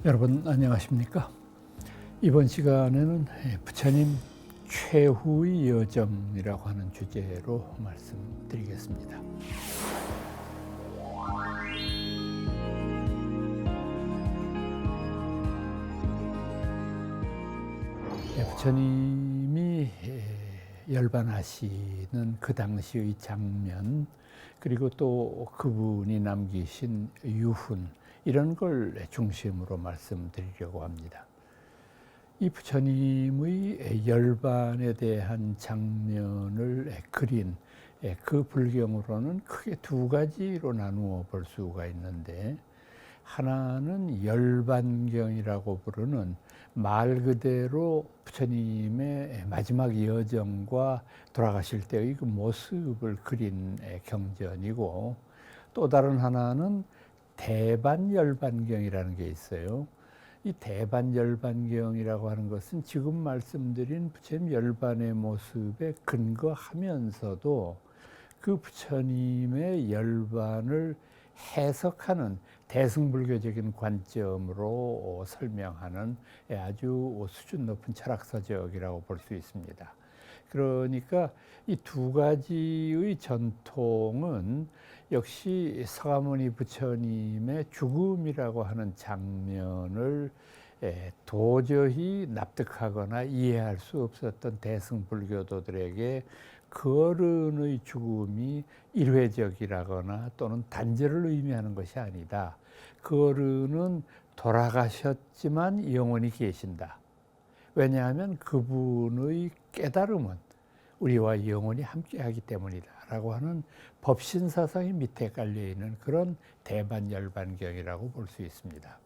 여러분 안녕하십니까? 이번 시간에는 부처님 최후의 여정이라고 하는 주제로 말씀드리겠습니다. 부처님이 열반하시는 그 당시의 장면, 그리고 또 그분이 남기신 유훈, 이런 걸 중심으로 말씀드리려고 합니다. 이 부처님의 열반에 대한 장면을 그린 그 불경으로는 크게 두 가지로 나누어 볼 수가 있는데, 하나는 열반경이라고 부르는 말 그대로 부처님의 마지막 여정과 돌아가실 때의 그 모습을 그린 경전이고, 또 다른 하나는 대반열반경이라는 게 있어요. 이 대반열반경이라고 하는 것은 지금 말씀드린 부처님 열반의 모습에 근거하면서도 그 부처님의 열반을 해석하는 대승불교적인 관점으로 설명하는 아주 수준 높은 철학서적이라고 볼 수 있습니다. 그러니까 이 두 가지의 전통은 역시 서가모니 부처님의 죽음이라고 하는 장면을 도저히 납득하거나 이해할 수 없었던 대승불교도들에게 그 어른의 죽음이 일회적이라거나 또는 단절을 의미하는 것이 아니다. 그 어른은 돌아가셨지만 영원히 계신다. 왜냐하면 그분의 깨달음은 우리와 영원히 함께하기 때문이다 라고 하는 법신사상이 밑에 깔려있는 그런 대반열반경이라고 볼 수 있습니다.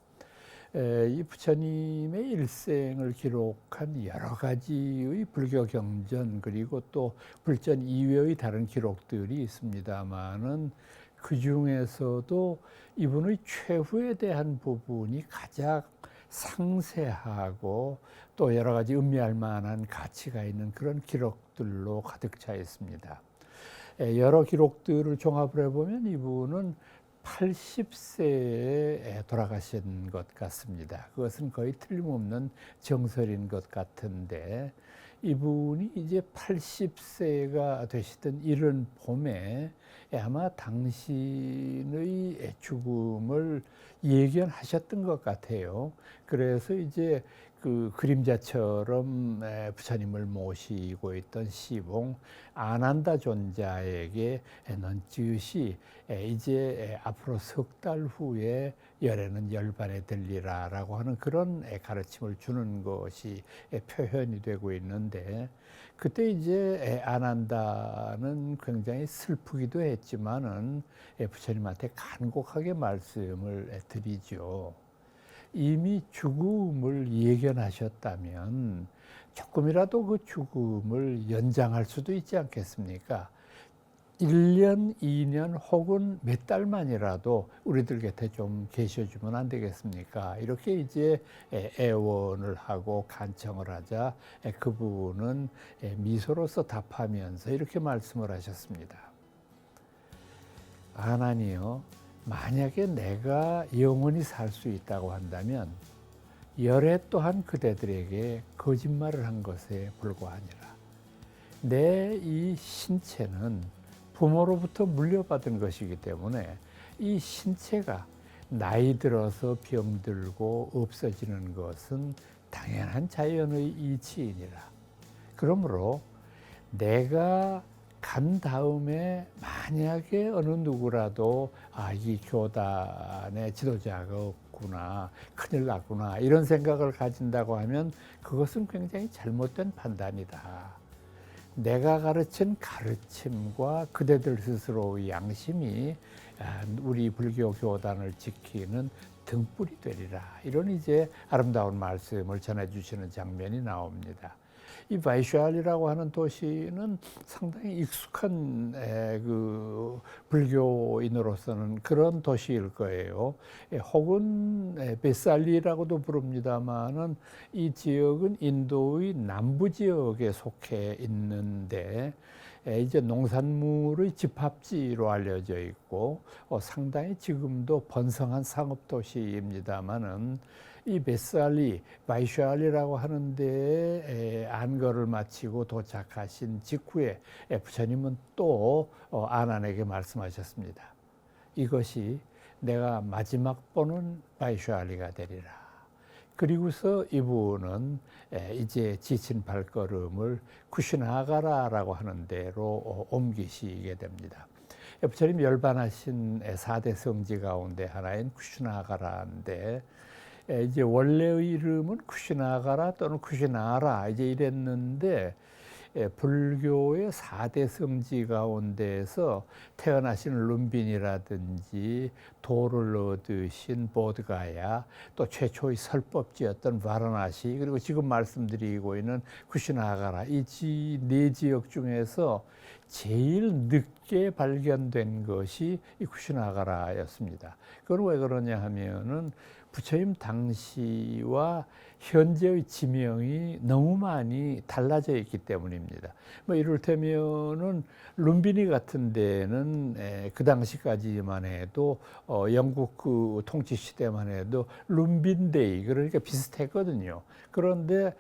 이 부처님의 일생을 기록한 여러 가지의 불교 경전, 그리고 또 불전 이외의 다른 기록들이 있습니다마는 그 중에서도 이분의 최후에 대한 부분이 가장 상세하고 또 여러 가지 음미할 만한 가치가 있는 그런 기록들로 가득 차 있습니다. 여러 기록들을 종합을 해보면 이분은 80세에 돌아가신 것 같습니다. 그것은 거의 틀림없는 정설인 것 같은데, 이분이 이제 80세가 되시던 이른 봄에 아마 당신의 죽음을 예견하셨던 것 같아요. 그래서 이제 그 그림자처럼 부처님을 모시고 있던 시봉 아난다 존자에게 넌지시 이제 앞으로 석 달 후에 열에는 열반에 들리라 라고 하는 그런 가르침을 주는 것이 표현이 되고 있는데, 그때 이제 아난다는 굉장히 슬프기도 했지만은 부처님한테 간곡하게 말씀을 드리죠. 이미 죽음을 예견하셨다면 조금이라도 그 죽음을 연장할 수도 있지 않겠습니까? 1년, 2년 혹은 몇 달만이라도 우리들 곁에 좀 계셔주면 안 되겠습니까? 이렇게 이제 애원을 하고 간청을 하자 그분은 미소로서 답하면서 이렇게 말씀을 하셨습니다. 아나니요, 만약에 내가 영원히 살 수 있다고 한다면 열애 또한 그대들에게 거짓말을 한 것에 불과하니라. 내 이 신체는 부모로부터 물려받은 것이기 때문에 이 신체가 나이 들어서 병들고 없어지는 것은 당연한 자연의 이치이니라. 그러므로 내가 간 다음에 만약에 어느 누구라도 이 교단의 지도자가 없구나, 큰일 났구나, 이런 생각을 가진다고 하면 그것은 굉장히 잘못된 판단이다. 내가 가르친 가르침과 그대들 스스로의 양심이 우리 불교 교단을 지키는 등불이 되리라. 이런 이제 아름다운 말씀을 전해주시는 장면이 나옵니다. 이 바이샬이라고 하는 도시는 상당히 익숙한 그 불교인으로서는 그런 도시일 거예요. 혹은 베살리라고도 부릅니다만은 이 지역은 인도의 남부 지역에 속해 있는데 이제 농산물의 집합지로 알려져 있고 상당히 지금도 번성한 상업 도시입니다만은 이 베살리, 바이샬리라고 하는데 안거를 마치고 도착하신 직후에 부처님은 또 아난에게 말씀하셨습니다. 이것이 내가 마지막 보는 바이샬리가 되리라. 그리고서 이분은 이제 지친 발걸음을 쿠시나가라라고 하는 데로 옮기시게 됩니다. 부처님 열반하신 4대 성지 가운데 하나인 쿠시나가라인데 이제 원래의 이름은 쿠시나가라 또는 쿠시나라 이제 이랬는데 불교의 4대 성지 가운데에서 태어나신 룸빈이라든지 도를 얻으신 보드가야, 또 최초의 설법지였던 바라나시, 그리고 지금 말씀드리고 있는 쿠시나가라, 이 네 지역 중에서 제일 늦게 발견된 것이 이 쿠시나가라였습니다. 그건 왜 그러냐 하면은 부처님 당시와 현재의 지명이 너무 많이 달라져 있기 때문입니다. 뭐 이를테면은 룸비니 같은 데는 그 당시까지만 해도 영국 그 통치 시대만 해도 룸빈데이, 그러니까 비슷했거든요. 그런데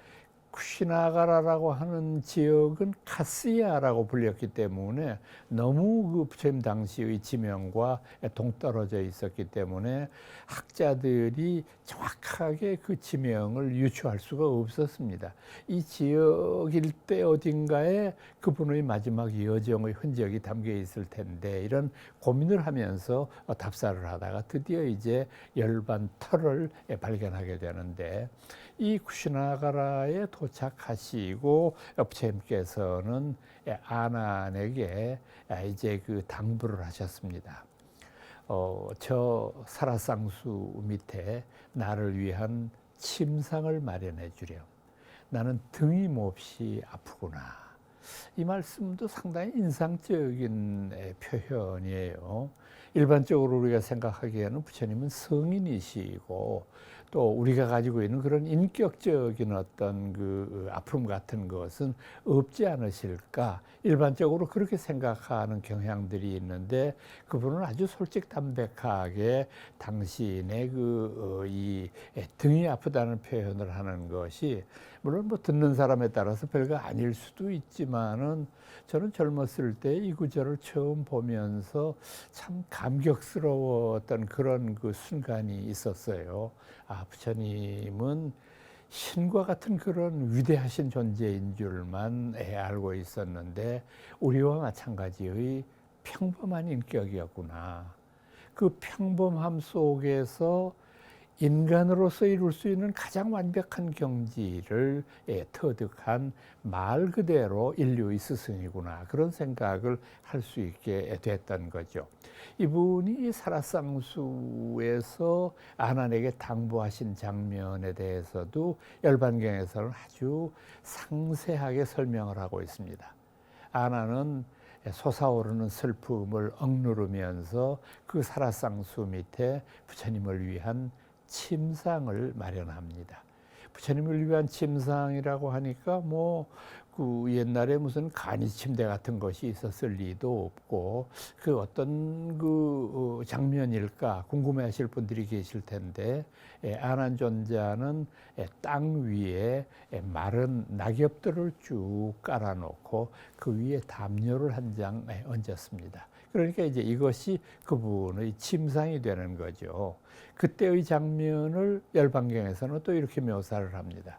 쿠시나가라라고 하는 지역은 카스야라고 불렸기 때문에 너무 그 부처님 당시의 지명과 동떨어져 있었기 때문에 학자들이 정확하게 그 지명을 유추할 수가 없었습니다. 이 지역 일대 어딘가에 그분의 마지막 여정의 흔적이 담겨 있을 텐데, 이런 고민을 하면서 답사를 하다가 드디어 이제 열반 터를 발견하게 되는데, 이 쿠시나가라에 도착하시고 부처님께서는 아난에게 이제 그 당부를 하셨습니다. 저 사라상수 밑에 나를 위한 침상을 마련해 주렴. 나는 등이 몹시 아프구나. 이 말씀도 상당히 인상적인 표현이에요. 일반적으로 우리가 생각하기에는 부처님은 성인이시고 또 우리가 가지고 있는 그런 인격적인 어떤 그 아픔 같은 것은 없지 않으실까, 일반적으로 그렇게 생각하는 경향들이 있는데, 그분은 아주 솔직담백하게 당신의 이 등이 아프다는 표현을 하는 것이, 물론 뭐 듣는 사람에 따라서 별거 아닐 수도 있지만은, 저는 젊었을 때 이 구절을 처음 보면서 참 감격스러웠던 그런 그 순간이 있었어요. 아, 부처님은 신과 같은 그런 위대하신 존재인 줄만 알고 있었는데 우리와 마찬가지의 평범한 인격이었구나. 그 평범함 속에서 인간으로서 이룰 수 있는 가장 완벽한 경지를 터득한 말 그대로 인류의 스승이구나, 그런 생각을 할 수 있게 됐던 거죠. 이분이 사라상수에서 아난에게 당부하신 장면에 대해서도 열반경에서는 아주 상세하게 설명을 하고 있습니다. 아난은 솟아오르는 슬픔을 억누르면서 그 사라상수 밑에 부처님을 위한 침상을 마련합니다. 부처님을 위한 침상이라고 하니까 그 옛날에 무슨 간이 침대 같은 것이 있었을 리도 없고, 그 어떤 그 장면일까 궁금해하실 분들이 계실 텐데, 아난존자는 땅 위에 마른 낙엽들을 쭉 깔아놓고 그 위에 담요를 한 장 얹었습니다. 그러니까 이제 이것이 그분의 침상이 되는 거죠. 그때의 장면을 열반경에서는 또 이렇게 묘사를 합니다.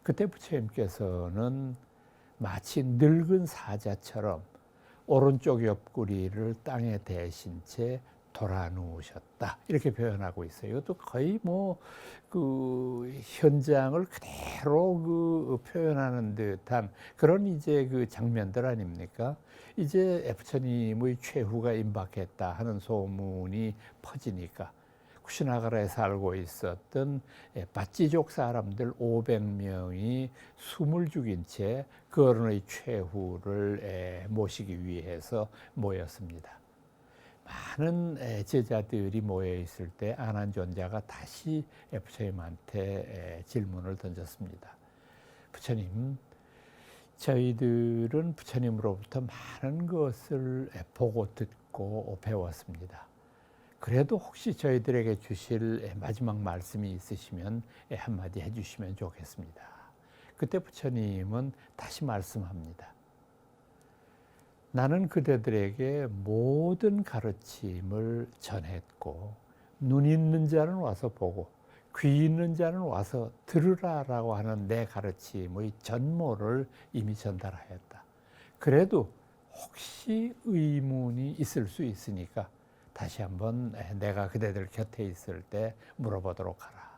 그때 부처님께서는 마치 늙은 사자처럼 오른쪽 옆구리를 땅에 대신 채 돌아 누우셨다, 이렇게 표현하고 있어요. 이것도 거의 그 현장을 그대로 그 표현하는 듯한 그런 이제 그 장면들 아닙니까? 이제 부처님의 최후가 임박했다 하는 소문이 퍼지니까 쿠시나가라에 살고 있었던 바찌족 사람들 500명이 숨을 죽인 채 그 어른의 최후를 모시기 위해서 모였습니다. 많은 제자들이 모여 있을 때 아난존자가 다시 부처님한테 질문을 던졌습니다. 부처님, 저희들은 부처님으로부터 많은 것을 보고 듣고 배웠습니다. 그래도 혹시 저희들에게 주실 마지막 말씀이 있으시면 한마디 해주시면 좋겠습니다. 그때 부처님은 다시 말씀합니다. 나는 그대들에게 모든 가르침을 전했고 눈 있는 자는 와서 보고 귀 있는 자는 와서 들으라라고 하는 내 가르침의 전모를 이미 전달하였다. 그래도 혹시 의문이 있을 수 있으니까 다시 한번 내가 그대들 곁에 있을 때 물어보도록 하라.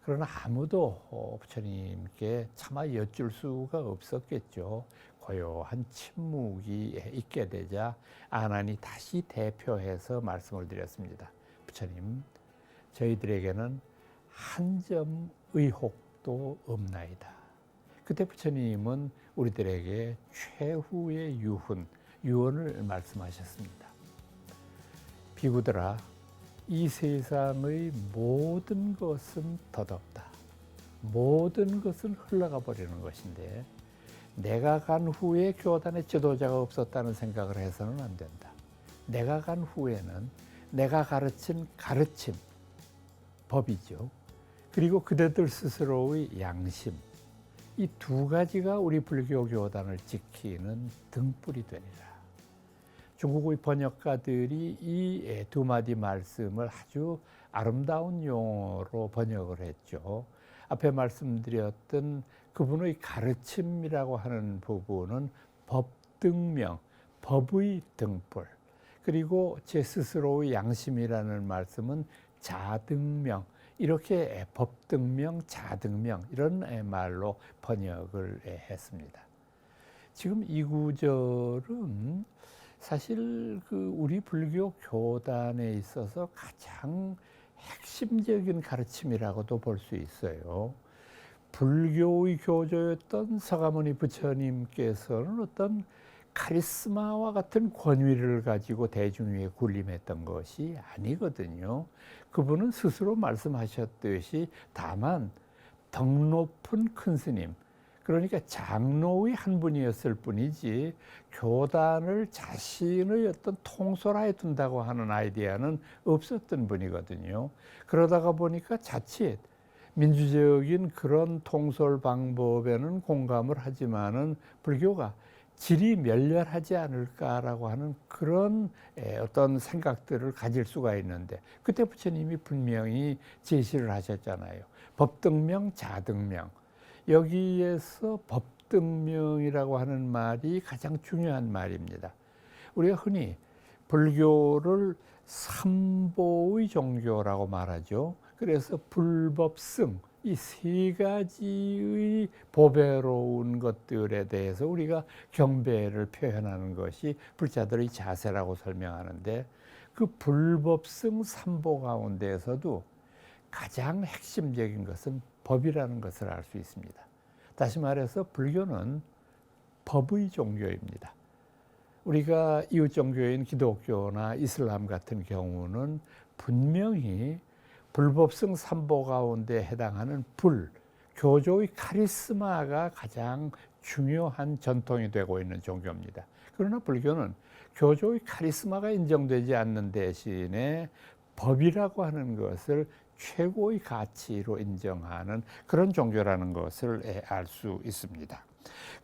그러나 아무도 부처님께 차마 여쭐 수가 없었겠죠. 고요한 침묵이 있게 되자 아난이 다시 대표해서 말씀을 드렸습니다. 부처님, 저희들에게는 한 점 의혹도 없나이다. 그때 부처님은 우리들에게 최후의 유언을 말씀하셨습니다. 비구들아, 이 세상의 모든 것은 덧없다. 모든 것은 흘러가 버리는 것인데 내가 간 후에 교단에 지도자가 없었다는 생각을 해서는 안 된다. 내가 간 후에는 내가 가르친 가르침, 법이죠. 그리고 그대들 스스로의 양심, 이 두 가지가 우리 불교 교단을 지키는 등불이 되리라. 중국의 번역가들이 이 두 마디 말씀을 아주 아름다운 용어로 번역을 했죠. 앞에 말씀드렸던 그분의 가르침이라고 하는 부분은 법등명, 법의 등불, 그리고 제 스스로의 양심이라는 말씀은 자등명, 이렇게 법등명, 자등명 이런 말로 번역을 했습니다. 지금 이 구절은 사실 우리 불교 교단에 있어서 가장 핵심적인 가르침이라고도 볼 수 있어요. 불교의 교조였던 서가모니 부처님께서는 어떤 카리스마와 같은 권위를 가지고 대중 위에 군림했던 것이 아니거든요. 그분은 스스로 말씀하셨듯이 다만 덕 높은 큰 스님, 그러니까 장로의 한 분이었을 뿐이지 교단을 자신의 어떤 통솔하에 둔다고 하는 아이디어는 없었던 분이거든요. 그러다가 보니까 자칫 민주적인 그런 통솔 방법에는 공감을 하지만은 불교가 질이 멸렬하지 않을까라고 하는 그런 어떤 생각들을 가질 수가 있는데 그때 부처님이 분명히 제시를 하셨잖아요. 법등명, 자등명. 여기에서 법등명이라고 하는 말이 가장 중요한 말입니다. 우리가 흔히 불교를 삼보의 종교라고 말하죠. 그래서 불법승, 이 세 가지의 보배로운 것들에 대해서 우리가 경배를 표현하는 것이 불자들의 자세라고 설명하는데 그 불법승 삼보 가운데에서도 가장 핵심적인 것은 법이라는 것을 알 수 있습니다. 다시 말해서 불교는 법의 종교입니다. 우리가 이웃 종교인 기독교나 이슬람 같은 경우는 분명히 불법승 삼보 가운데 해당하는 교조의 카리스마가 가장 중요한 전통이 되고 있는 종교입니다. 그러나 불교는 교조의 카리스마가 인정되지 않는 대신에 법이라고 하는 것을 최고의 가치로 인정하는 그런 종교라는 것을 알 수 있습니다.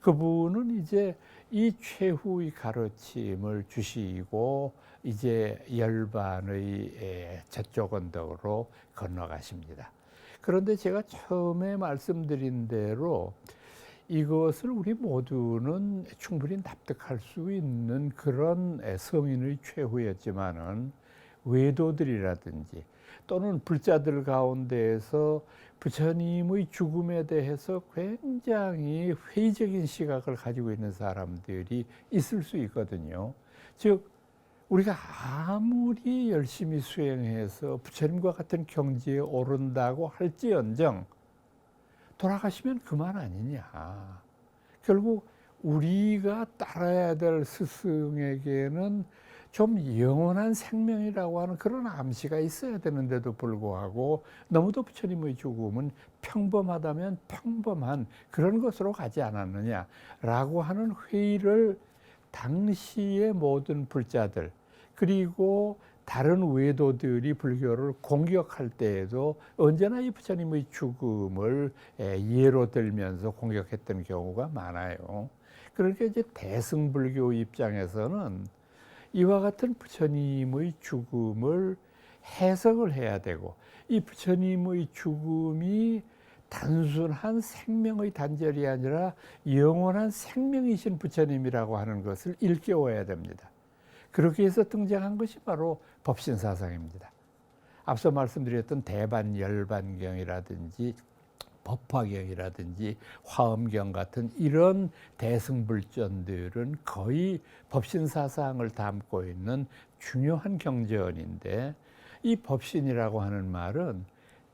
그분은 이제 이 최후의 가르침을 주시고 이제 열반의 저쪽 언덕으로 건너가십니다. 그런데 제가 처음에 말씀드린 대로 이것을 우리 모두는 충분히 납득할 수 있는 그런 성인의 최후였지만은 외도들이라든지 또는 불자들 가운데에서 부처님의 죽음에 대해서 굉장히 회의적인 시각을 가지고 있는 사람들이 있을 수 있거든요. 즉 우리가 아무리 열심히 수행해서 부처님과 같은 경지에 오른다고 할지언정 돌아가시면 그만 아니냐. 결국 우리가 따라야 될 스승에게는 좀 영원한 생명이라고 하는 그런 암시가 있어야 되는데도 불구하고 너무도 부처님의 죽음은 평범하다면 평범한 그런 것으로 가지 않았느냐라고 하는 회의를 당시의 모든 불자들 그리고 다른 외도들이 불교를 공격할 때에도 언제나 이 부처님의 죽음을 예로 들면서 공격했던 경우가 많아요. 그러니까 이제 대승불교 입장에서는 이와 같은 부처님의 죽음을 해석을 해야 되고, 이 부처님의 죽음이 단순한 생명의 단절이 아니라 영원한 생명이신 부처님이라고 하는 것을 일깨워야 됩니다. 그렇게 해서 등장한 것이 바로 법신사상입니다. 앞서 말씀드렸던 대반열반경이라든지 법화경이라든지 화엄경 같은 이런 대승불전들은 거의 법신사상을 담고 있는 중요한 경전인데, 이 법신이라고 하는 말은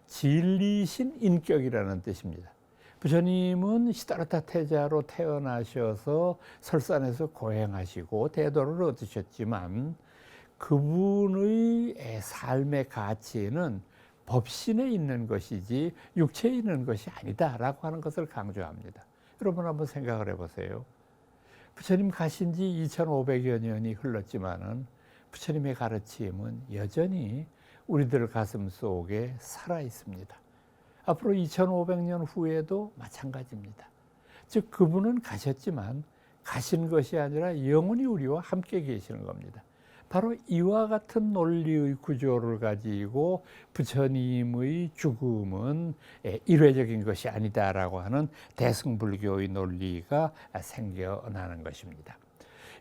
진리신 인격이라는 뜻입니다. 부처님은 시다르타 태자로 태어나셔서 설산에서 고행하시고 대도를 얻으셨지만, 그분의 삶의 가치는 법신에 있는 것이지 육체에 있는 것이 아니다라고 하는 것을 강조합니다. 여러분 한번 생각을 해보세요. 부처님 가신 지 2500여 년이 흘렀지만은 부처님의 가르침은 여전히 우리들 가슴 속에 살아 있습니다. 앞으로 2500년 후에도 마찬가지입니다. 즉 그분은 가셨지만 가신 것이 아니라 영원히 우리와 함께 계시는 겁니다. 바로 이와 같은 논리의 구조를 가지고 부처님의 죽음은 일회적인 것이 아니다라고 하는 대승불교의 논리가 생겨나는 것입니다.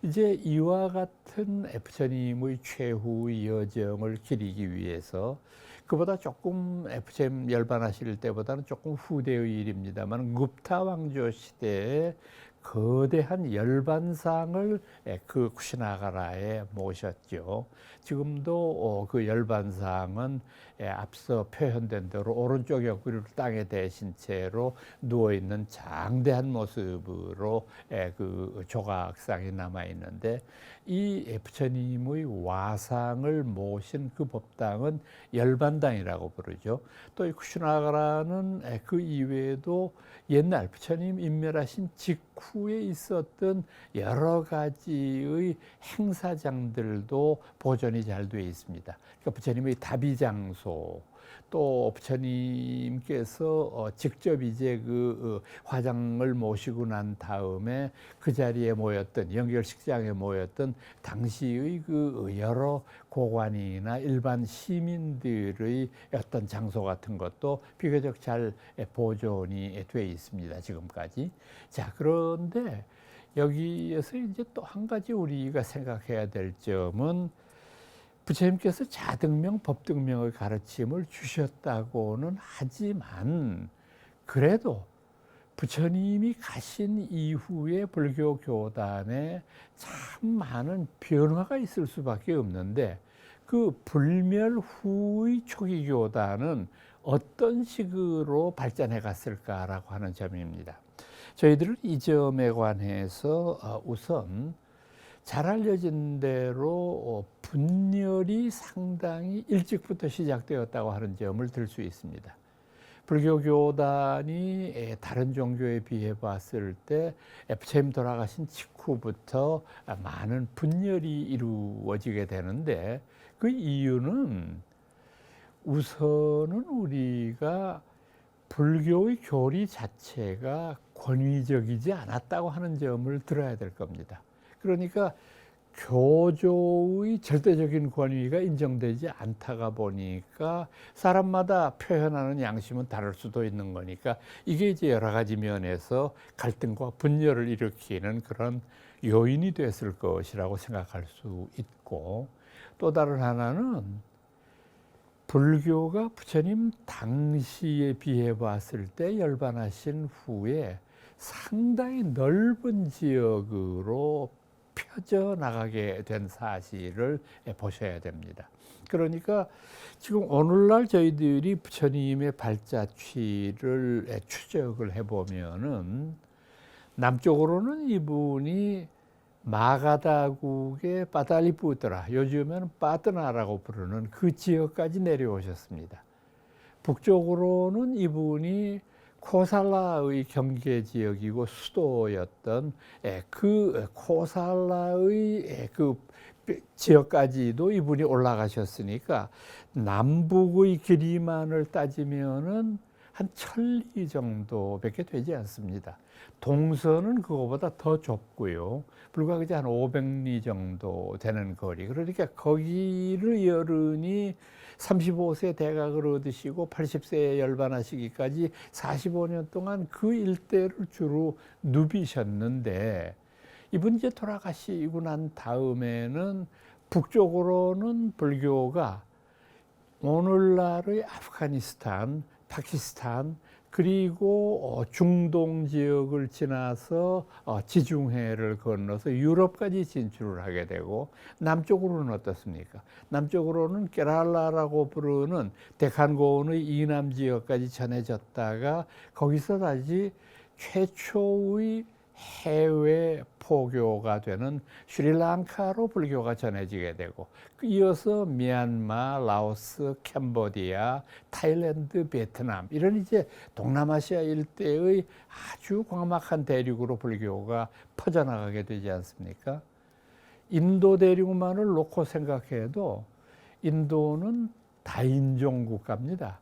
이제 이와 같은 부처님의 최후 여정을 기리기 위해서, 그보다 조금 부처님 열반하실 때보다는 조금 후대의 일입니다만, 굽타 왕조 시대에 거대한 열반상을 그 쿠시나가라에 모셨죠. 지금도 그 열반상은 앞서 표현된 대로 오른쪽 옆구리를 땅에 대신 채로 누워있는 장대한 모습으로 그 조각상이 남아있는데, 이 부처님의 와상을 모신 그 법당은 열반당이라고 부르죠. 또 이 쿠시나가라는 그 이외에도 옛날 부처님 인멸하신 직후에 있었던 여러 가지의 행사장들도 보존이 잘 되어 있습니다. 그러니까 부처님의 다비장소, 또 부처님께서 직접 이제 그 화장을 모시고 난 다음에 그 자리에 모였던, 연결식장에 모였던 당시의 그 여러 고관이나 일반 시민들의 어떤 장소 같은 것도 비교적 잘 보존이 돼 있습니다, 지금까지. 자, 그런데 여기에서 이제 또 한 가지 우리가 생각해야 될 점은, 부처님께서 자등명, 법등명의 가르침을 주셨다고는 하지만, 그래도 부처님이 가신 이후에 불교 교단에 참 많은 변화가 있을 수밖에 없는데, 그 불멸 후의 초기 교단은 어떤 식으로 발전해 갔을까라고 하는 점입니다. 저희들은 이 점에 관해서 우선 잘 알려진 대로 분열이 상당히 일찍부터 시작되었다고 하는 점을 들 수 있습니다. 불교 교단이 다른 종교에 비해 봤을 때 부처님 돌아가신 직후부터 많은 분열이 이루어지게 되는데, 그 이유는 우선은 우리가 불교의 교리 자체가 권위적이지 않았다고 하는 점을 들어야 될 겁니다. 그러니까 교조의 절대적인 권위가 인정되지 않다가 보니까 사람마다 표현하는 양심은 다를 수도 있는 거니까, 이게 이제 여러 가지 면에서 갈등과 분열을 일으키는 그런 요인이 됐을 것이라고 생각할 수 있고, 또 다른 하나는 불교가 부처님 당시에 비해 봤을 때 열반하신 후에 상당히 넓은 지역으로 펴져 나가게 된 사실을 보셔야 됩니다. 그러니까 지금 오늘날 저희들이 부처님의 발자취를 추적을 해보면은, 남쪽으로는 이분이 마가다국의 빠달리푸트라, 요즘에는 빠뜨나라고 부르는 그 지역까지 내려오셨습니다. 북쪽으로는 이분이 코살라의 경계 지역이고 수도였던 그 코살라의 그 지역까지도 이분이 올라가셨으니까 남북의 길이만을 따지면은 한 1000리 정도밖에 되지 않습니다. 동서는 그거보다 더 좁고요. 불과 그저 한 500리 정도 되는 거리. 그러니까 거기를 여른이 35세 대각을 얻으시고 80세에 열반하시기까지 45년 동안 그 일대를 주로 누비셨는데, 이분이 이제 돌아가시고 난 다음에는 북쪽으로는 불교가 오늘날의 아프가니스탄, 파키스탄, 그리고 중동 지역을 지나서 지중해를 건너서 유럽까지 진출을 하게 되고, 남쪽으로는 어떻습니까? 남쪽으로는 케랄라라고 부르는 데칸고원의 이남 지역까지 전해졌다가 거기서 다시 최초의 해외 포교가 되는 스리랑카로 불교가 전해지게 되고, 이어서 미얀마, 라오스, 캄보디아, 타일랜드, 베트남, 이런 이제 동남아시아 일대의 아주 광막한 대륙으로 불교가 퍼져나가게 되지 않습니까? 인도 대륙만을 놓고 생각해도 인도는 다인종 국가입니다.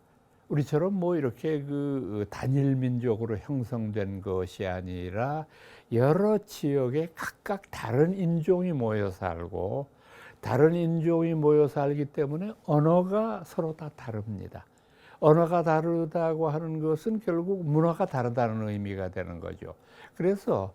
우리처럼 뭐 이렇게 그 단일 민족으로 형성된 것이 아니라 여러 지역에 각각 다른 인종이 모여 살고, 다른 인종이 모여 살기 때문에 언어가 서로 다 다릅니다. 언어가 다르다고 하는 것은 결국 문화가 다르다는 의미가 되는 거죠. 그래서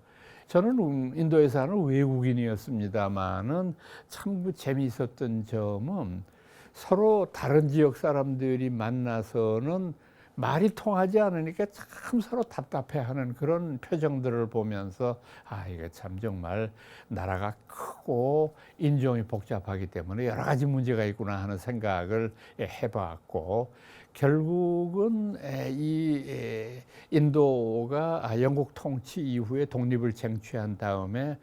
저는 인도에 사는 외국인이었습니다만은 참 재미있었던 점은, 서로 다른 지역 사람들이 만나서는 말이 통하지 않으니까 참 서로 답답해하는 그런 표정들을 보면서, 아, 이게 참 정말 나라가 크고 인종이 복잡하기 때문에 여러 가지 문제가 있구나 하는 생각을 해봤고, 결국은 이 인도가 영국 통치 이후에 독립을 쟁취한 다음에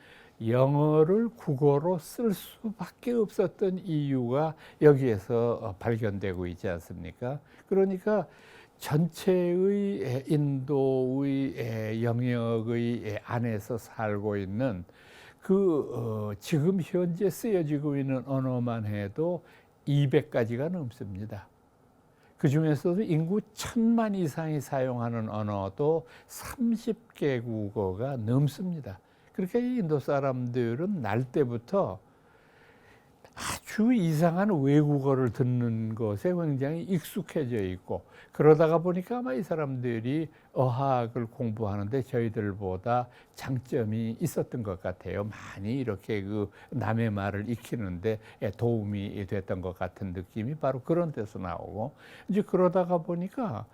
영어를 국어로 쓸 수밖에 없었던 이유가 여기에서 발견되고 있지 않습니까? 그러니까 전체의 인도의 영역의 안에서 살고 있는 그 지금 현재 쓰여지고 있는 언어만 해도 200가지가 넘습니다. 그 중에서도 인구 1000만 이상이 사용하는 언어도 30개국어가 넘습니다. 그렇게 인도 사람들은 날 때부터 아주 이상한 외국어를 듣는 것에 굉장히 익숙해져 있고, 그러다가 보니까 아마 이 사람들이 어학을 공부하는데 저희들보다 장점이 있었던 것 같아요. 많이 이렇게 그 남의 말을 익히는데 도움이 됐던 것 같은 느낌이 바로 그런 데서 나오고, 이제 그러다가 보니까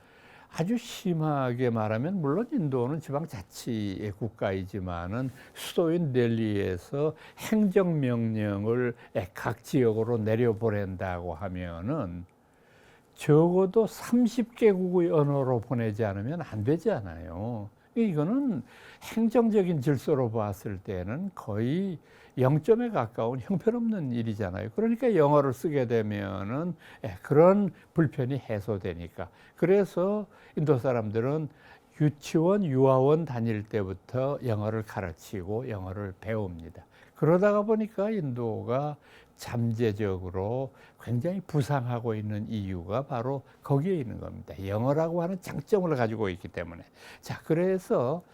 아주 심하게 말하면, 물론 인도는 지방자치 국가이지만은 수도인 델리에서 행정명령을 각 지역으로 내려보낸다고 하면은 적어도 30개국의 언어로 보내지 않으면 안 되잖아요. 이거는 행정적인 질서로 봤을 때는 거의 0점에 가까운 형편없는 일이잖아요. 그러니까 영어를 쓰게 되면은 그런 불편이 해소되니까. 그래서 인도 사람들은 유치원, 유아원 다닐 때부터 영어를 가르치고 영어를 배웁니다. 그러다가 보니까 인도가 잠재적으로 굉장히 부상하고 있는 이유가 바로 거기에 있는 겁니다. 영어라고 하는 장점을 가지고 있기 때문에. 자, 그래서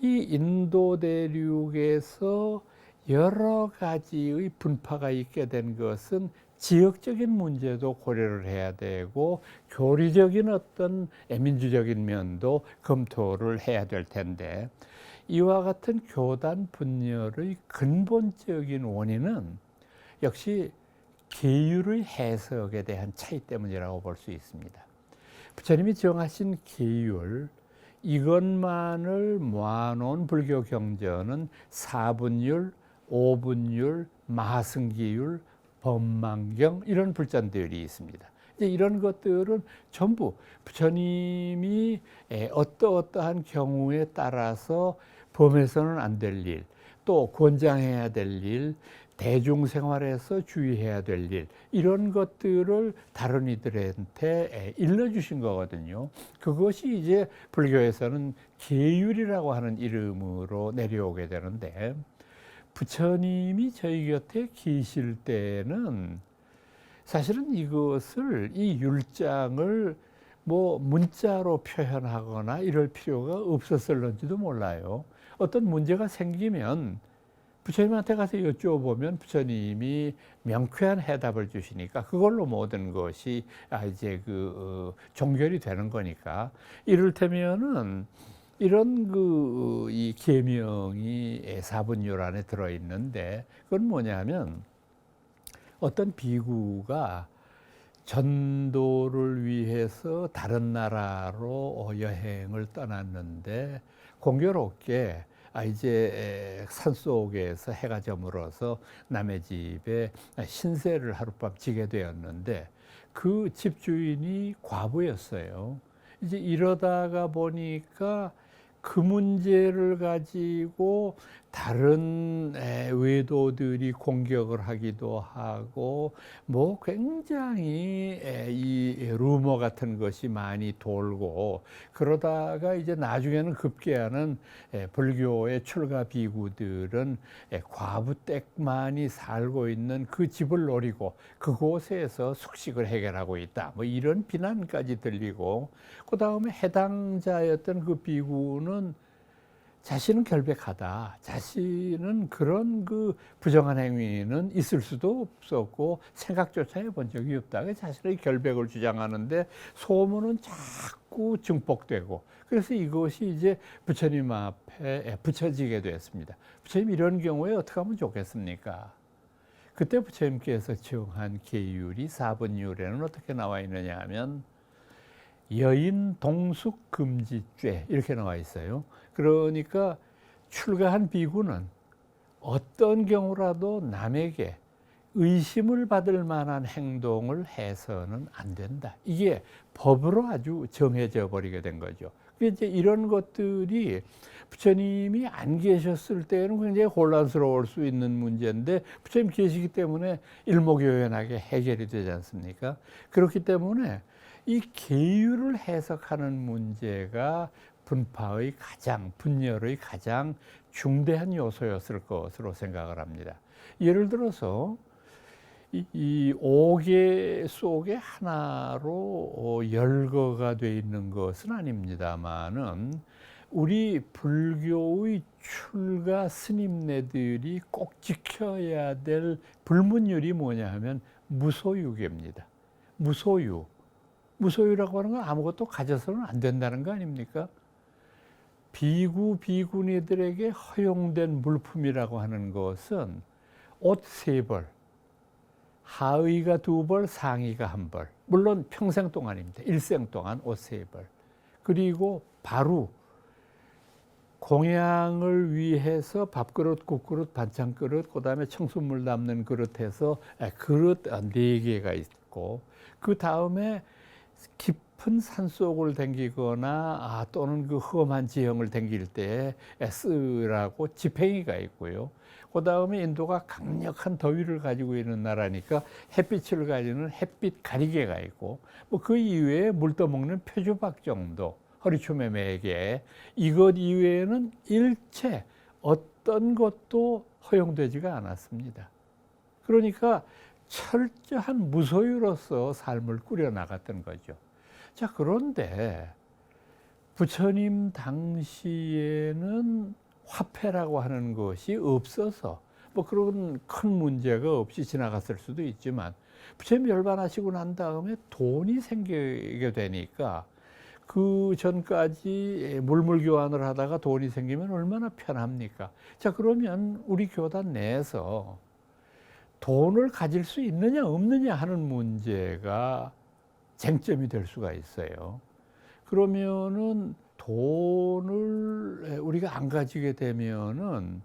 이 인도 대륙에서 여러 가지의 분파가 있게 된 것은 지역적인 문제도 고려를 해야 되고, 교리적인 어떤 민주적인 면도 검토를 해야 될 텐데, 이와 같은 교단 분열의 근본적인 원인은 역시 계율의 해석에 대한 차이 때문이라고 볼 수 있습니다. 부처님이 정하신 계율, 이것만을 모아놓은 불교 경전은 사분율, 오분율, 마승기율, 법망경, 이런 불전들이 있습니다. 이제 이런 것들은 전부 부처님이 어떠한 경우에 따라서 범해서는 안 될 일, 또 권장해야 될 일, 대중생활에서 주의해야 될 일, 이런 것들을 다른 이들한테 일러주신 거거든요. 그것이 이제 불교에서는 계율이라고 하는 이름으로 내려오게 되는데, 부처님이 저희 곁에 계실 때는 사실은 이것을, 이 율장을 뭐 문자로 표현하거나 이럴 필요가 없었을런지도 몰라요. 어떤 문제가 생기면 부처님한테 가서 여쭤보면 부처님이 명쾌한 해답을 주시니까 그걸로 모든 것이 이제 종결이 되는 거니까. 이를테면은 이런 이 계명이 사분율 안에 들어 있는데, 그건 뭐냐면 어떤 비구가 전도를 위해서 다른 나라로 여행을 떠났는데 공교롭게 이제 산속에서 해가 저물어서 남의 집에 신세를 하룻밤 지게 되었는데, 그 집주인이 과부였어요. 이제 이러다가 보니까 그 문제를 가지고 다른 외도들이 공격을 하기도 하고, 뭐 굉장히 이 루머 같은 것이 많이 돌고, 그러다가 이제 나중에는 급기야는 불교의 출가 비구들은 과부댁만이 살고 있는 그 집을 노리고 그곳에서 숙식을 해결하고 있다, 뭐 이런 비난까지 들리고, 그 다음에 해당자였던 그 비구는 자신은 결백하다, 자신은 그런 부정한 행위는 있을 수도 없었고 생각조차 해본 적이 없다, 자신의 결백을 주장하는데 소문은 자꾸 증폭되고, 그래서 이것이 이제 부처님 앞에 붙여지게 됐습니다. 부처님 이런 경우에 어떻게 하면 좋겠습니까? 그때 부처님께서 정한 계율이 사분율에는 어떻게 나와 있느냐 하면 여인 동숙 금지죄 이렇게 나와 있어요. 그러니까 출가한 비구는 어떤 경우라도 남에게 의심을 받을 만한 행동을 해서는 안 된다. 이게 법으로 아주 정해져 버리게 된 거죠. 이제 이런 것들이 부처님이 안 계셨을 때는 굉장히 혼란스러울 수 있는 문제인데, 부처님 계시기 때문에 일목요연하게 해결이 되지 않습니까? 그렇기 때문에 이 계율을 해석하는 문제가 분파의 분열의 가장 중대한 요소였을 것으로 생각을 합니다. 예를 들어서 이 5개 속에 하나로 열거가 되어 있는 것은 아닙니다만은, 우리 불교의 출가 스님네들이 꼭 지켜야 될 불문율이 뭐냐 하면 무소유계입니다. 무소유라고 하는 건 아무것도 가져서는 안 된다는 거 아닙니까? 비구니들에게 허용된 물품이라고 하는 것은 옷 3벌, 하의가 2벌, 상의가 1벌. 물론 평생 동안입니다. 일생 동안 옷 3벌. 그리고 바로 공양을 위해서 밥그릇, 국그릇, 반찬그릇, 그 다음에 청수물 담는 그릇에서 그릇 4개가 있고, 그 다음에 깊은 산속을 댕기거나 또는 그 험한 지형을 댕길 때 쓰라고 지팽이가 있고요. 그 다음에 인도가 강력한 더위를 가지고 있는 나라니까 햇빛을 가지는 햇빛 가리개가 있고, 뭐 그 이외에 물 떠먹는 표주박 정도, 허리춤에 매개, 이것 이외에는 일체 어떤 것도 허용되지가 않았습니다. 그러니까 철저한 무소유로서 삶을 꾸려나갔던 거죠. 자, 그런데 부처님 당시에는 화폐라고 하는 것이 없어서 뭐 그런 큰 문제가 없이 지나갔을 수도 있지만, 부처님 열반하시고 난 다음에 돈이 생기게 되니까 그 전까지 물물 교환을 하다가 돈이 생기면 얼마나 편합니까? 자, 그러면 우리 교단 내에서 돈을 가질 수 있느냐 없느냐 하는 문제가 쟁점이 될 수가 있어요. 그러면은 돈을 우리가 안 가지게 되면은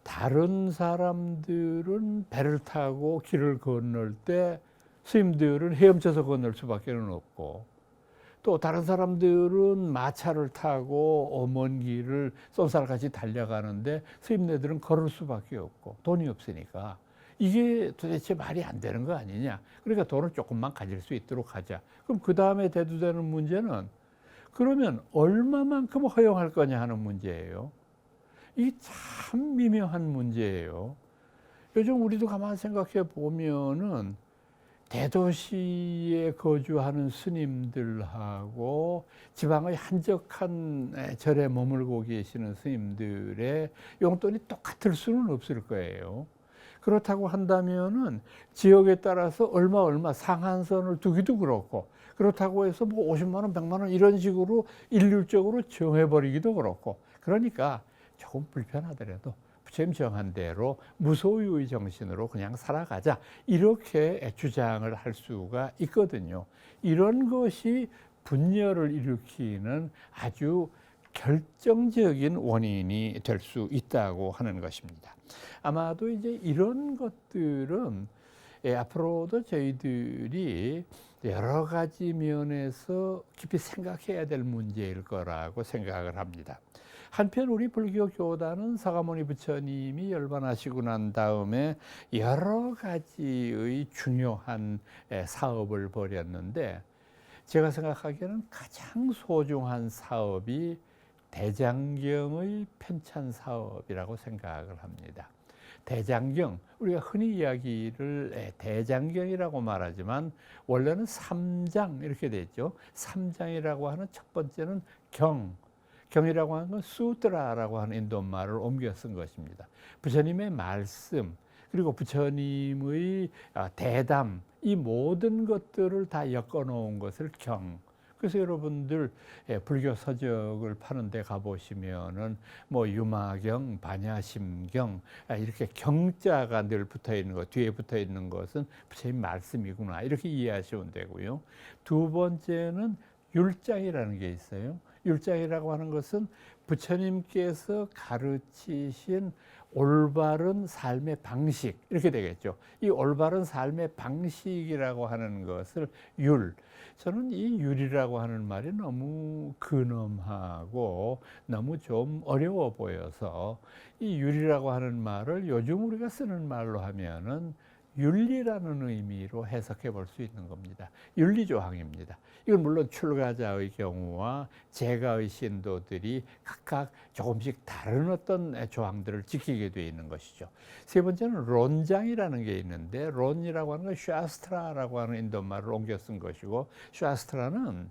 다른 사람들은 배를 타고 길을 건널 때 스님들은 헤엄쳐서 건널 수밖에 없고, 또 다른 사람들은 마차를 타고 먼 길을 쏜살같이 달려가는데 스님네들은 걸을 수밖에 없고, 돈이 없으니까. 이게 도대체 말이 안 되는 거 아니냐. 그러니까 돈을 조금만 가질 수 있도록 하자. 그럼 그 다음에 대두되는 문제는 그러면 얼마만큼 허용할 거냐 하는 문제예요. 이게 참 미묘한 문제예요. 요즘 우리도 가만 생각해 보면은 대도시에 거주하는 스님들하고 지방의 한적한 절에 머물고 계시는 스님들의 용돈이 똑같을 수는 없을 거예요. 그렇다고 한다면은 지역에 따라서 얼마 상한선을 두기도 그렇고, 그렇다고 해서 뭐 50만 원, 100만 원 이런 식으로 일률적으로 정해버리기도 그렇고, 그러니까 조금 불편하더라도 부처님 정한 대로 무소유의 정신으로 그냥 살아가자, 이렇게 주장을 할 수가 있거든요. 이런 것이 분열을 일으키는 아주 결정적인 원인이 될 수 있다고 하는 것입니다. 아마도 이제 이런 것들은 앞으로도 저희들이 여러 가지 면에서 깊이 생각해야 될 문제일 거라고 생각을 합니다. 한편 우리 불교 교단은 사가모니 부처님이 열반하시고 난 다음에 여러 가지의 중요한 사업을 벌였는데, 제가 생각하기에는 가장 소중한 사업이 대장경의 편찬 사업이라고 생각을 합니다. 대장경, 우리가 흔히 이야기를 대장경이라고 말하지만 원래는 3장 이렇게 되죠. 3장이라고 하는 첫 번째는 경이라고 하는 건 수트라라고 하는 인도말을 옮겨 쓴 것입니다. 부처님의 말씀, 그리고 부처님의 대담, 이 모든 것들을 다 엮어 놓은 것을 경. 그래서 여러분들 불교 서적을 파는 데 가보시면은 뭐 유마경, 반야심경, 이렇게 경자가 늘 붙어 있는 것, 뒤에 붙어 있는 것은 부처님 말씀이구나, 이렇게 이해하시면 되고요. 두 번째는 율장이라는 게 있어요. 율장이라고 하는 것은 부처님께서 가르치신 올바른 삶의 방식, 이렇게 되겠죠. 이 올바른 삶의 방식이라고 하는 것을 율. 저는 이 율이라고 하는 말이 너무 근엄하고 너무 좀 어려워 보여서 이 율이라고 하는 말을 요즘 우리가 쓰는 말로 하면은 윤리라는 의미로 해석해 볼 수 있는 겁니다. 윤리조항입니다. 이건 물론 출가자의 경우와 재가의 신도들이 각각 조금씩 다른 어떤 조항들을 지키게 되어 있는 것이죠. 세 번째는 론장이라는 게 있는데, 론이라고 하는 건 샤스트라라고 하는 인도말을 옮겨 쓴 것이고, 샤스트라는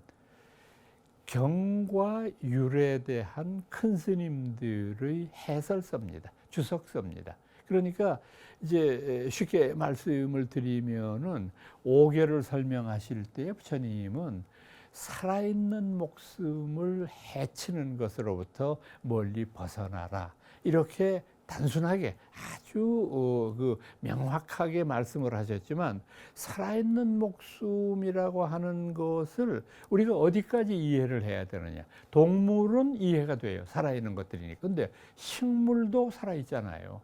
경과 율에 대한 큰 스님들의 해설서입니다. 주석서입니다. 그러니까 이제 쉽게 말씀을 드리면은 오계를 설명하실 때 부처님은 살아있는 목숨을 해치는 것으로부터 멀리 벗어나라, 이렇게 단순하게 아주 명확하게 말씀을 하셨지만, 살아있는 목숨이라고 하는 것을 우리가 어디까지 이해를 해야 되느냐. 동물은 이해가 돼요. 살아있는 것들이니까. 근데 식물도 살아있잖아요.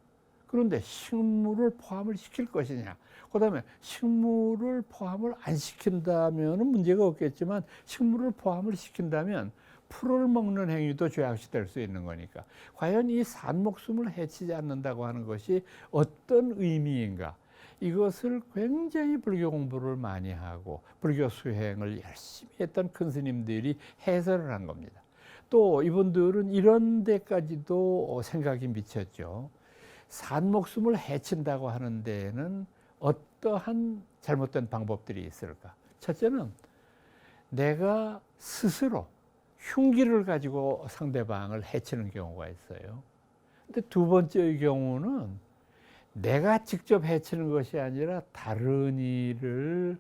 그런데 식물을 포함을 시킬 것이냐, 그 다음에 식물을 포함을 안 시킨다면 문제가 없겠지만, 식물을 포함을 시킨다면 풀을 먹는 행위도 죄악시될 수 있는 거니까, 과연 이 산목숨을 해치지 않는다고 하는 것이 어떤 의미인가, 이것을 굉장히 불교 공부를 많이 하고 불교 수행을 열심히 했던 큰 스님들이 해설을 한 겁니다. 또 이분들은 이런 데까지도 생각이 미쳤죠. 산목숨을 해친다고 하는 데에는 어떠한 잘못된 방법들이 있을까? 첫째는 내가 스스로 흉기를 가지고 상대방을 해치는 경우가 있어요. 근데 두 번째의 경우는 내가 직접 해치는 것이 아니라 다른 이를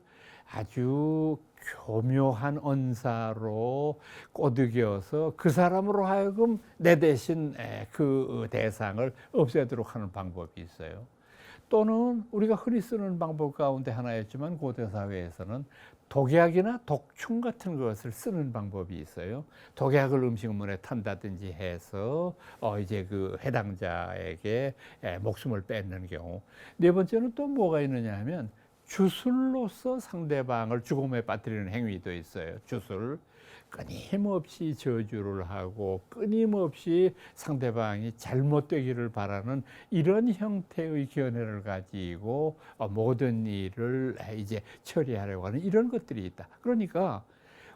아주 교묘한 언사로 꼬드겨서 그 사람으로 하여금 내 대신 그 대상을 없애도록 하는 방법이 있어요. 또는 우리가 흔히 쓰는 방법 가운데 하나였지만 고대 사회에서는 독약이나 독충 같은 것을 쓰는 방법이 있어요. 독약을 음식물에 탄다든지 해서 이제 그 해당자에게 목숨을 뺏는 경우. 네 번째는 또 뭐가 있느냐 하면 주술로서 상대방을 죽음에 빠뜨리는 행위도 있어요. 주술. 끊임없이 저주를 하고 끊임없이 상대방이 잘못되기를 바라는 이런 형태의 견해를 가지고 모든 일을 이제 처리하려고 하는 이런 것들이 있다. 그러니까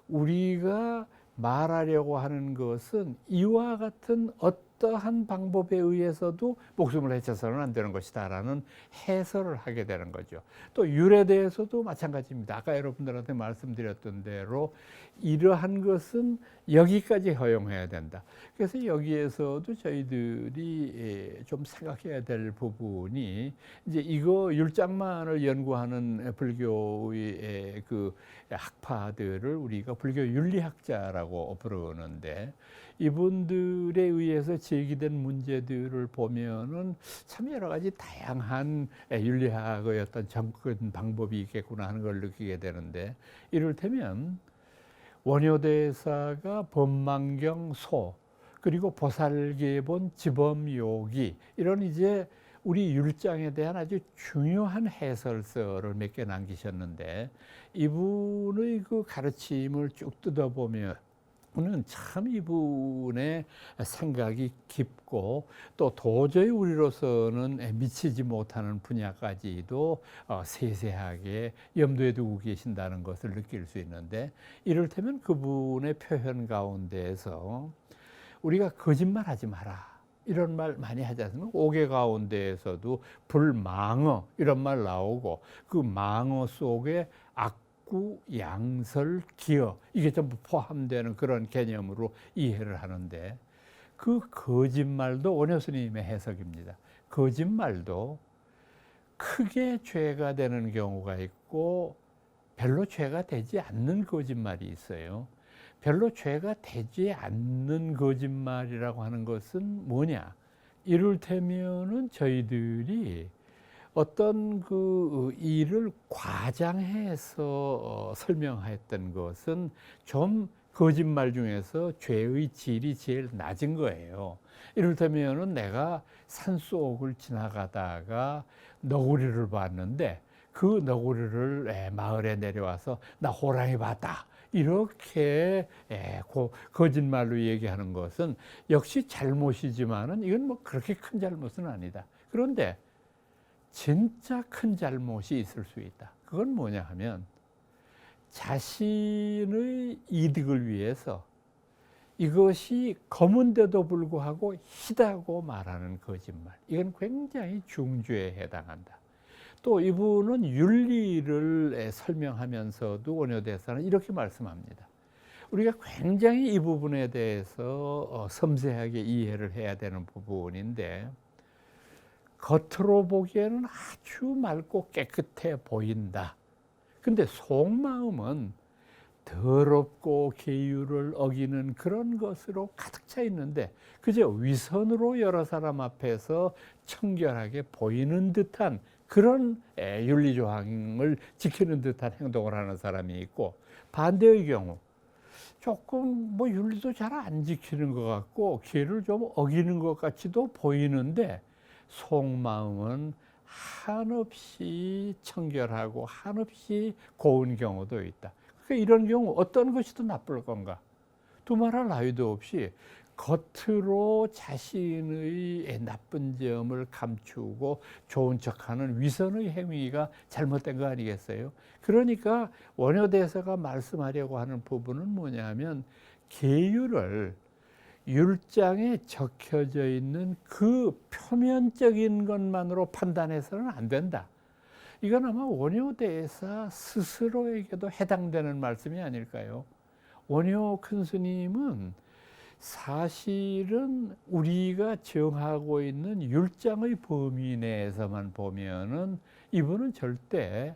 우리가 말하려고 하는 것은 이와 같은 어떠한 방법에 의해서도 목숨을 해쳐서는 안 되는 것이다라는 해설을 하게 되는 거죠. 또 율에 대해서도 마찬가지입니다. 아까 여러분들한테 말씀드렸던 대로 이러한 것은 여기까지 허용해야 된다. 그래서 여기에서도 저희들이 좀 생각해야 될 부분이 이제 이거 율장만을 연구하는 불교의 그 학파들을 우리가 불교 윤리학자라고 부르는데 이분들에 의해서 제기된 문제들을 보면은 참 여러 가지 다양한 윤리학의 어떤 접근 방법이 있겠구나 하는 걸 느끼게 되는데 이를테면 원효대사가 법망경 소 그리고 보살계본 지범요기 이런 이제 우리 율장에 대한 아주 중요한 해설서를 몇 개 남기셨는데 이분의 그 가르침을 쭉 뜯어보면 참 이분의 생각이 깊고 또 도저히 우리로서는 미치지 못하는 분야까지도 세세하게 염두에 두고 계신다는 것을 느낄 수 있는데 이를테면 그분의 표현 가운데에서 우리가 거짓말하지 마라 이런 말 많이 하지 않습니까? 옥외 가운데에서도 불망어 이런 말 나오고 그 망어 속에 악구, 양설, 기어 이게 전부 포함되는 그런 개념으로 이해를 하는데 그 거짓말도 원효 스님의 해석입니다. 거짓말도 크게 죄가 되는 경우가 있고 별로 죄가 되지 않는 거짓말이 있어요. 별로 죄가 되지 않는 거짓말이라고 하는 것은 뭐냐? 이를테면은 저희들이 어떤 그 일을 과장해서 설명했던 것은 좀 거짓말 중에서 죄의 질이 제일 낮은 거예요. 이를테면은 내가 산속을 지나가다가 너구리를 봤는데 그 너구리를 마을에 내려와서 나 호랑이 봤다. 이렇게 거짓말로 얘기하는 것은 역시 잘못이지만은 이건 뭐 그렇게 큰 잘못은 아니다. 그런데 진짜 큰 잘못이 있을 수 있다. 그건 뭐냐 하면 자신의 이득을 위해서 이것이 검은데도 불구하고 희다고 말하는 거짓말. 이건 굉장히 중죄에 해당한다. 또 이분은 윤리를 설명하면서도 원효대사는 이렇게 말씀합니다. 우리가 굉장히 이 부분에 대해서 섬세하게 이해를 해야 되는 부분인데 겉으로 보기에는 아주 맑고 깨끗해 보인다. 근데 속마음은 더럽고 계율을 어기는 그런 것으로 가득 차 있는데 그저 위선으로 여러 사람 앞에서 청결하게 보이는 듯한 그런 윤리조항을 지키는 듯한 행동을 하는 사람이 있고 반대의 경우 조금 뭐 윤리도 잘 안 지키는 것 같고 기회를 좀 어기는 것 같이도 보이는데 속마음은 한없이 청결하고 한없이 고운 경우도 있다. 그러니까 이런 경우 어떤 것이 더 나쁠 건가? 두말할 나위도 없이 겉으로 자신의 나쁜 점을 감추고 좋은 척하는 위선의 행위가 잘못된 거 아니겠어요? 그러니까 원효대사가 말씀하려고 하는 부분은 뭐냐면 계율을 율장에 적혀져 있는 그 표면적인 것만으로 판단해서는 안 된다. 이건 아마 원효대사 스스로에게도 해당되는 말씀이 아닐까요? 원효 큰 스님은 사실은 우리가 정하고 있는 율장의 범위 내에서만 보면은 이분은 절대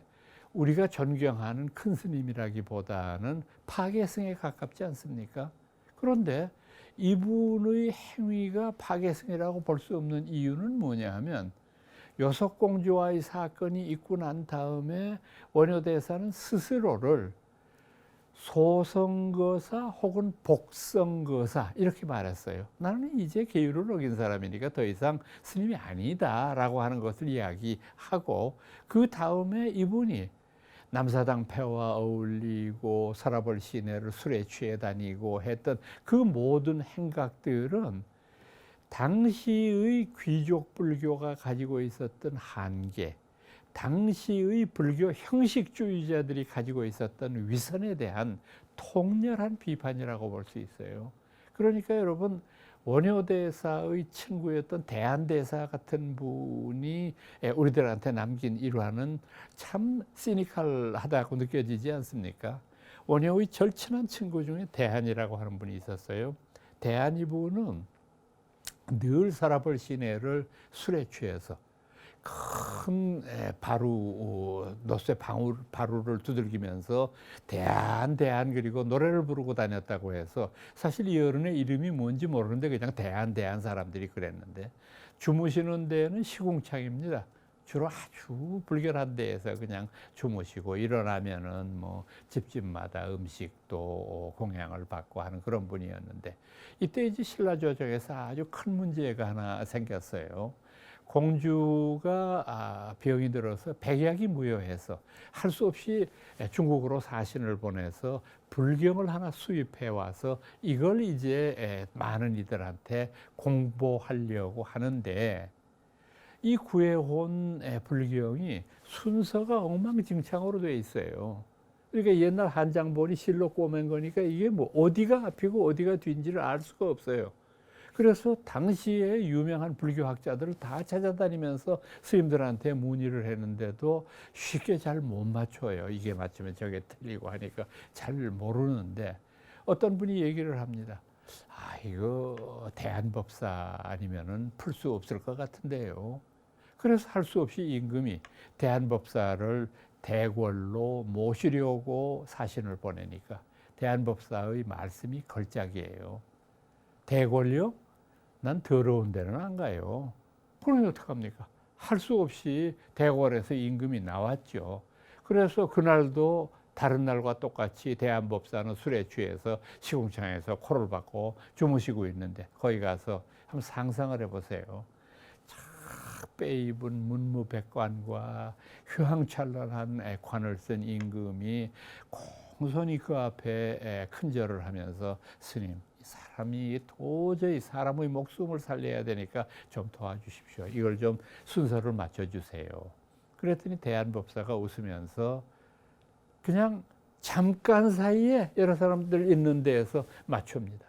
우리가 존경하는 큰 스님이라기보다는 파괴승에 가깝지 않습니까? 그런데 이분의 행위가 파괴승이라고 볼 수 없는 이유는 뭐냐 하면 요속공주와의 사건이 있고 난 다음에 원효대사는 스스로를 소성거사 혹은 복성거사 이렇게 말했어요. 나는 이제 계율을 어긴 사람이니까 더 이상 스님이 아니다라고 하는 것을 이야기하고 그 다음에 이분이 남사당패와 어울리고 서라벌 시내를 술에 취해 다니고 했던 그 모든 행각들은 당시의 귀족 불교가 가지고 있었던 한계, 당시의 불교 형식주의자들이 가지고 있었던 위선에 대한 통렬한 비판이라고 볼 수 있어요. 그러니까 여러분, 원효대사의 친구였던 대한대사 같은 분이 우리들한테 남긴 일화는 참 시니컬하다고 느껴지지 않습니까? 원효의 절친한 친구 중에 대한이라고 하는 분이 있었어요. 대한 이분은 늘 서라벌 시내를 술에 취해서 큰 노쇠 바루를 두들기면서 대한 그리고 노래를 부르고 다녔다고 해서 사실 이 어른의 이름이 뭔지 모르는데 그냥 대한 사람들이 그랬는데, 주무시는 데는 시궁창입니다. 주로 아주 불결한 데에서 그냥 주무시고 일어나면은 뭐 집집마다 음식도 공양을 받고 하는 그런 분이었는데, 이때 이제 신라조정에서 아주 큰 문제가 하나 생겼어요. 공주가 병이 들어서 백약이 무효해서 할 수 없이 중국으로 사신을 보내서 불경을 하나 수입해 와서 이걸 이제 많은 이들한테 공보하려고 하는데, 이 구해온 불경이 순서가 엉망진창으로 돼 있어요. 그러니까 옛날 한장본이 실로 꼬맨 거니까 이게 뭐 어디가 앞이고 어디가 뒤인지를 알 수가 없어요. 그래서 당시에 유명한 불교학자들을 다 찾아다니면서 스님들한테 문의를 했는데도 쉽게 잘 못 맞춰요. 이게 맞추면 저게 틀리고 하니까 잘 모르는데, 어떤 분이 얘기를 합니다. 아, 이거 대한법사 아니면은 풀 수 없을 것 같은데요. 그래서 할 수 없이 임금이 대한법사를 대궐로 모시려고 사신을 보내니까 대한법사의 말씀이 걸작이에요. 대궐요? 난 더러운 데는 안 가요. 그러니 어떡합니까? 할 수 없이 대궐에서 임금이 나왔죠. 그래서 그날도 다른 날과 똑같이 대한법사는 술에 취해서 시궁창에서 코를 박고 주무시고 있는데, 거기 가서 한번 상상을 해보세요. 착 빼입은 문무백관과 휘황찬란한 관을 쓴 임금이 공손히 그 앞에 큰절을 하면서, 스님, 사람이 도저히 사람의 목숨을 살려야 되니까 좀 도와주십시오. 이걸 좀 순서를 맞춰주세요. 그랬더니 대한법사가 웃으면서 그냥 잠깐 사이에 여러 사람들 있는 데에서 맞춥니다.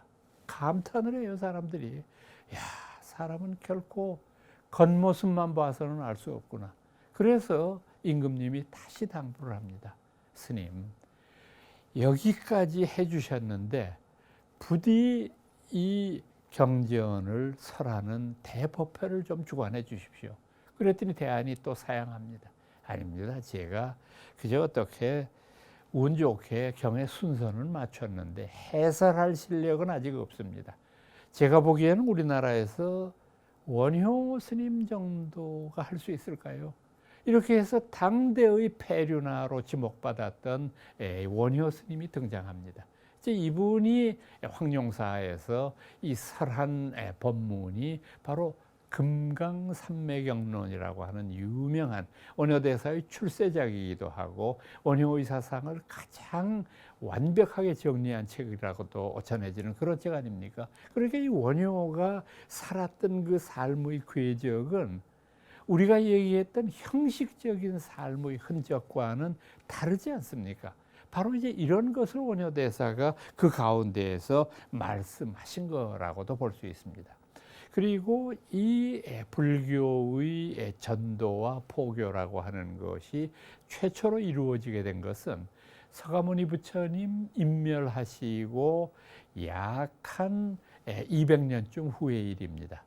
감탄을 해요, 사람들이. 야, 사람은 결코 겉모습만 봐서는 알 수 없구나. 그래서 임금님이 다시 당부를 합니다. 스님, 여기까지 해주셨는데 부디 이 경전을 설하는 대법회를 좀 주관해 주십시오. 그랬더니 대안이 또 사양합니다. 아닙니다. 제가 그저 어떻게 운 좋게 경의 순서는 맞췄는데 해설할 실력은 아직 없습니다. 제가 보기에는 우리나라에서 원효 스님 정도가 할 수 있을까요? 이렇게 해서 당대의 폐륜화로 지목받았던 원효 스님이 등장합니다. 이분이 황룡사에서 이 설한 법문이 바로 금강산매경론이라고 하는 유명한 원효대사의 출세작이기도 하고 원효의 사상을 가장 완벽하게 정리한 책이라고도 전해지는 그런 책 아닙니까? 그러니까 이 원효가 살았던 그 삶의 궤적은 우리가 얘기했던 형식적인 삶의 흔적과는 다르지 않습니까? 바로 이제 이런 것을 원효대사가 그 가운데에서 말씀하신 거라고도 볼 수 있습니다. 그리고 이 불교의 전도와 포교라고 하는 것이 최초로 이루어지게 된 것은 서가모니 부처님 인멸하시고 약 한 200년쯤 후의 일입니다.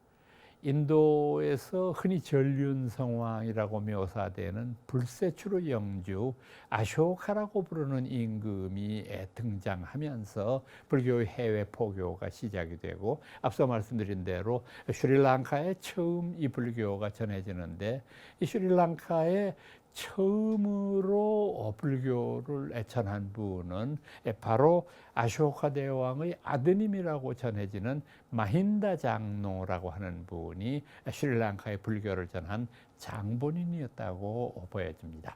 인도에서 흔히 전륜성왕이라고 묘사되는 불세추르 영주 아쇼카라고 부르는 임금이 등장하면서 불교의 해외 포교가 시작이 되고, 앞서 말씀드린 대로 스리랑카에 처음 이 불교가 전해지는데, 이 스리랑카에 처음으로 불교를 전한 분은 바로 아쇼카 대왕의 아드님이라고 전해지는 마힌다 장로라고 하는 분이 스리랑카의 불교를 전한 장본인이었다고 보여집니다.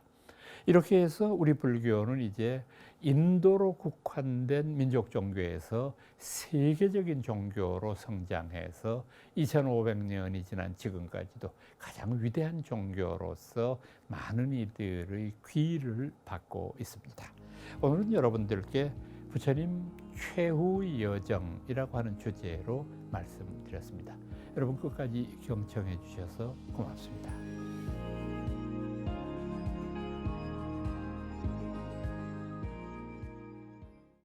이렇게 해서 우리 불교는 이제 인도로 국한된 민족 종교에서 세계적인 종교로 성장해서 2500년이 지난 지금까지도 가장 위대한 종교로서 많은 이들의 귀를 받고 있습니다. 오늘은 여러분들께 부처님 최후의 여정이라고 하는 주제로 말씀드렸습니다. 여러분 끝까지 경청해 주셔서 고맙습니다.